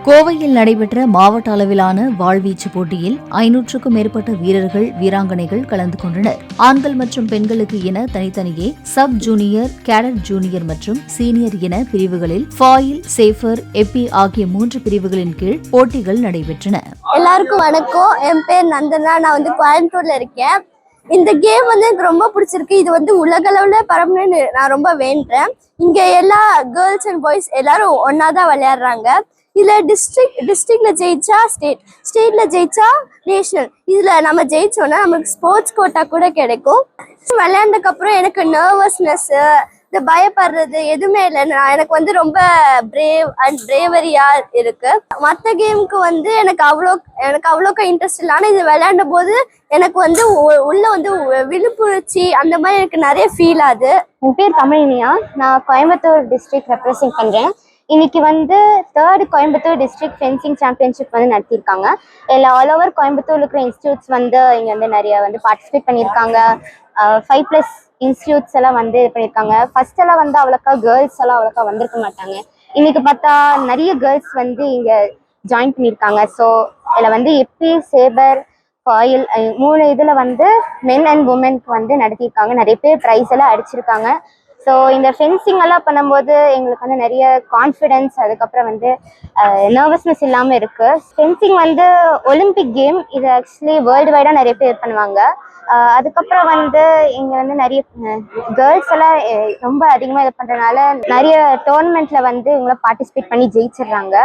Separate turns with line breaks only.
கோவையில் நடைபெற்ற மாவட்ட அளவிலான வாழ்வீச்சு போட்டியில் 500க்கும் மேற்பட்ட வீரர்கள் வீராங்கனைகள் கலந்து கொண்டனர். ஆண்கள் மற்றும் பெண்களுக்கு என தனித்தனியே சப் ஜூனியர், கேடட் ஜூனியர் மற்றும் சீனியர் என பிரிவுகளில் ஃபாயில், சேஃபர், எப்பி ஆகிய 3 பிரிவுகளின் கீழ் போட்டிகள் நடைபெற்றன.
எல்லாருக்கும் வணக்கம். என் பேர் நந்தனா. நான் கோயம்புத்தூர்ல இருக்கேன். இந்த கேம் எனக்கு ரொம்ப பிடிச்சிருக்கு. இது உலகளவுல பரவணும்னு நான் ரொம்ப வேண்டுறேன். இங்க எல்லா கேர்ள்ஸ் அண்ட் பாய்ஸ் எல்லாரும் ஒன்னாதான் விளையாடுறாங்க. இதுல டிஸ்ட்ரிக்ட்ல ஜெயிச்சா ஸ்டேட்ல ஜெயிச்சா நேஷனல். இதுல நம்ம ஜெயிச்சோம்னா நமக்கு ஸ்போர்ட்ஸ் கோட்டா கூட கிடைக்கும். விளையாண்டதுக்கு அப்புறம் எனக்கு நர்வஸ்னஸ், இந்த பயப்படுறது எதுவுமே இல்லை. எனக்கு ரொம்ப பிரேவரியா இருக்கு. மற்ற கேமுக்கு எனக்கு அவ்வளோக்கா இன்ட்ரெஸ்ட் இல்லை. ஆனால் இது விளையாடும் போது எனக்கு உள்ள விழிப்புணர்ச்சி அந்த மாதிரி எனக்கு நிறைய ஃபீல் ஆகுது.
என் பேர் தமிழினியா. நான் கோயம்புத்தூர் டிஸ்ட்ரிக்ட் ரெப்ரசென்ட் பண்றேன். இன்னைக்கு 3rd Coimbatore district fencing championship நடத்தியிருக்காங்க. ஆல் ஓவர் கோயம்புத்தூர்ல இருக்கிற இன்ஸ்டியூட்ஸ் இங்க நிறைய பார்ட்டிசிபேட் பண்ணியிருக்காங்க. 5+ இன்ஸ்டியூட்ஸ் எல்லாம் பண்ணியிருக்காங்க. ஃபர்ஸ்ட் எல்லாம் அவ்வளோக்கா கேர்ள்ஸ் எல்லாம் அவ்வளோக்கா வந்திருக்க மாட்டாங்க. இன்னைக்கு பார்த்தா நிறைய கேர்ள்ஸ் இங்க ஜாயின் பண்ணியிருக்காங்க. ஸோ இதில் எப்பி, சேபர், ஃபாயில் 3 இதுல மென் அண்ட் உமனுக்கு நடத்தியிருக்காங்க. நிறைய பேர் ப்ரைஸ் எல்லாம் அடிச்சிருக்காங்க. ஸோ இந்த ஃபென்சிங் எல்லாம் பண்ணும்போது எங்களுக்கு நிறைய கான்ஃபிடென்ஸ், அதுக்கப்புறம் நர்வஸ்னஸ் இல்லாமல் இருக்கு. Fencing Olympic game. இது ஆக்சுவலி வேர்ல்டு வைடாக நிறைய பேர் பண்ணுவாங்க. அதுக்கப்புறம் இங்கே நிறைய கேர்ள்ஸ் எல்லாம் ரொம்ப அதிகமாக இது பண்ணுறதுனால நிறைய டோர்னமெண்ட்ல இவங்கள பார்ட்டிசிபேட் பண்ணி ஜெயிச்சிடுறாங்க.